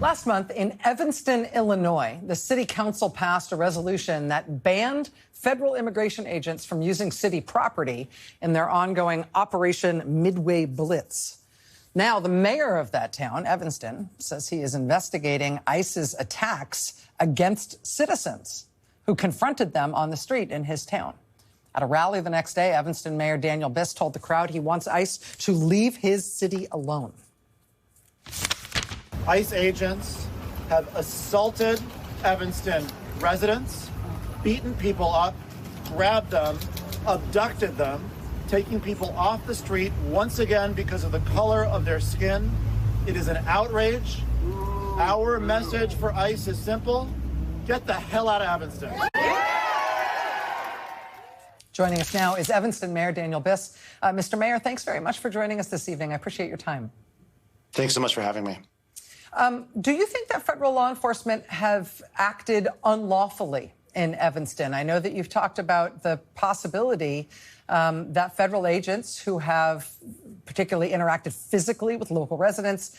Last month in Evanston, Illinois, the city council passed a resolution that banned federal immigration agents from using city property in their ongoing Operation Midway Blitz. Now, the mayor of that town, Evanston, says he is investigating ICE's attacks against citizens who confronted them on the street in his town. At a rally the next day, Evanston Mayor Daniel Biss told the crowd he wants ICE to leave his city alone. ICE agents have assaulted Evanston residents, beaten people up, grabbed them, abducted them, taking people off the street once again because of the color of their skin. It is an outrage. Our message for ICE is simple: get the hell out of Evanston. Joining us now is Evanston Mayor Daniel Biss. Mr. Mayor, thanks very much for joining us this evening. I appreciate your time. Thanks so much for having me. Do you think that federal law enforcement have acted unlawfully in Evanston? I know that you've talked about the possibility that federal agents who have particularly interacted physically with local residents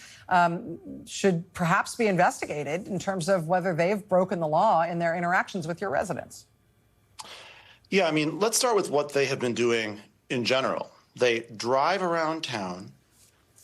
should perhaps be investigated in terms of whether they've broken the law in their interactions with your residents. Yeah, I mean, let's start with what they have been doing in general. They drive around town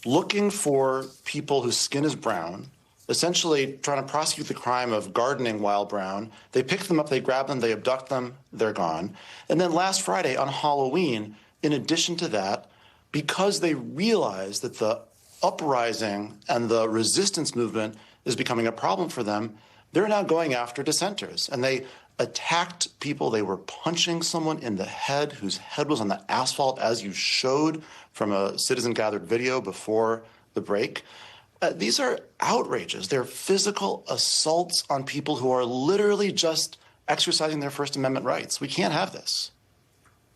looking for people whose skin is brown, essentially trying to prosecute the crime of gardening while brown. They pick them up, they grab them, they abduct them, they're gone. And then last Friday on Halloween, in addition to that, because they realize that the uprising and the resistance movement is becoming a problem for them, they're now going after dissenters. And they attacked people. They were punching someone in the head whose head was on the asphalt, as you showed from a citizen-gathered video before the break. These are outrages. They're physical assaults on people who are literally just exercising their First Amendment rights. We can't have this.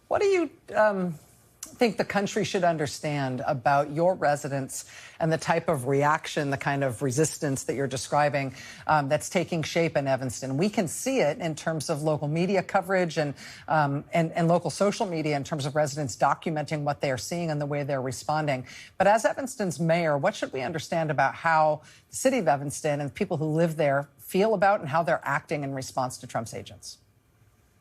What do you think the country should understand about your residents and the type of reaction, the kind of resistance that you're describing that's taking shape in Evanston? We can see it in terms of local media coverage and local social media in terms of residents documenting what they are seeing and the way they're responding. But as Evanston's mayor, what should we understand about how the city of Evanston and people who live there feel about and how they're acting in response to Trump's agents?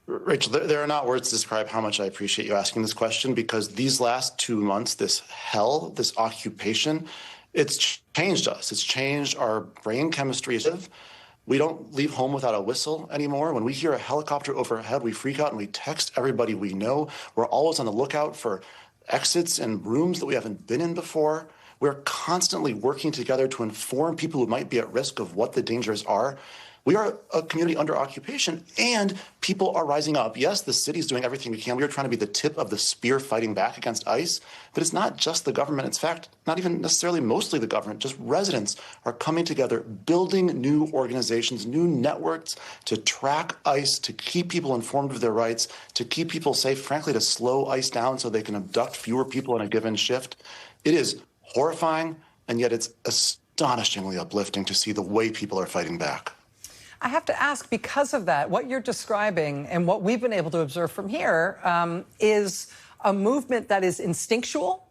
Rachel, there are not words to describe how much I appreciate you asking this question, because these last 2 months, this hell, this occupation, it's changed us. It's changed our brain chemistry. We don't leave home without a whistle anymore. When we hear a helicopter overhead, we freak out and we text everybody we know. We're always on the lookout for exits and rooms that we haven't been in before. We're constantly working together to inform people who might be at risk of what the dangers are. We are a community under occupation, and people are rising up. Yes, the city's doing everything we can. We are trying to be the tip of the spear fighting back against ICE, but it's not just the government. In fact, not even necessarily mostly the government. Just residents are coming together, building new organizations, new networks to track ICE, to keep people informed of their rights, to keep people safe, frankly, to slow ICE down so they can abduct fewer people in a given shift. It is horrifying, and yet it's astonishingly uplifting to see the way people are fighting back. I have to ask, because of that, what you're describing and what we've been able to observe from here is a movement that is instinctual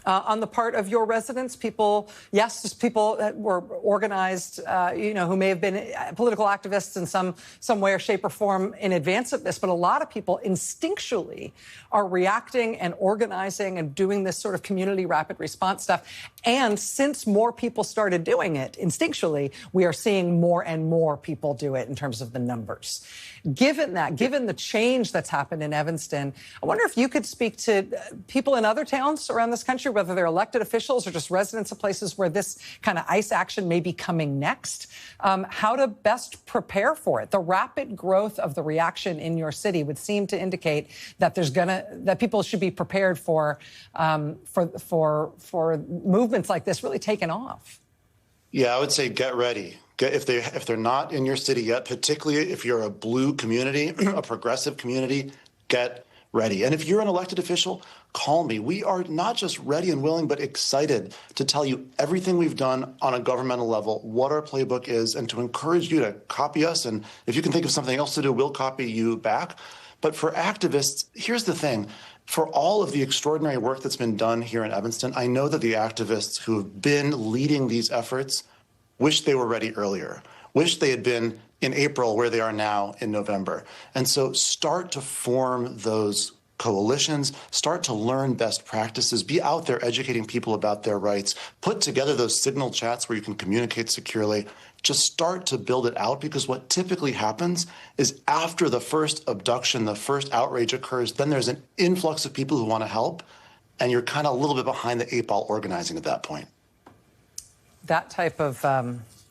on the part of your residents. People, yes, just people that were organized, who may have been political activists in some way or shape or form in advance of this. But a lot of people instinctually are reacting and organizing and doing this sort of community rapid response stuff. And since more people started doing it instinctually, we are seeing more and more people do it in terms of the numbers. Given the change that's happened in Evanston, I wonder if you could speak to people in other towns around this country, whether they're elected officials or just residents of places where this kind of ICE action may be coming next, how to best prepare for it. The rapid growth of the reaction in your city would seem to indicate that that people should be prepared for movements like this really taking off. Yeah, I would say get ready. If they're not in your city yet, particularly if you're a blue community, a progressive community, get ready. And if you're an elected official, call me. We are not just ready and willing, but excited to tell you everything we've done on a governmental level, what our playbook is, and to encourage you to copy us. And if you can think of something else to do, we'll copy you back. But for activists, here's the thing. For all of the extraordinary work that's been done here in Evanston, I know that the activists who have been leading these efforts wish they were ready earlier, wish they had been in April where they are now in November. And so start to form those coalitions, start to learn best practices, be out there educating people about their rights, put together those signal chats where you can communicate securely. Just start to build it out, because what typically happens is after the first abduction, the first outrage occurs, then there's an influx of people who want to help, and you're kind of a little bit behind the eight ball organizing at that point. That type of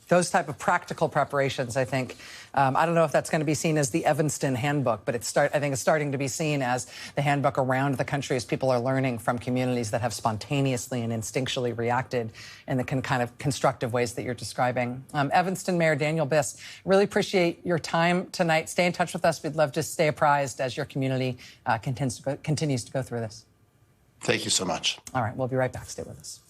those type of practical preparations, I think, I don't know if that's going to be seen as the Evanston Handbook, but I think it's starting to be seen as the handbook around the country, as people are learning from communities that have spontaneously and instinctually reacted in the kind of constructive ways that you're describing. Evanston Mayor Daniel Biss, really appreciate your time tonight. Stay in touch with us. We'd love to stay apprised as your community continues to go through this. Thank you so much. All right, we'll be right back. Stay with us.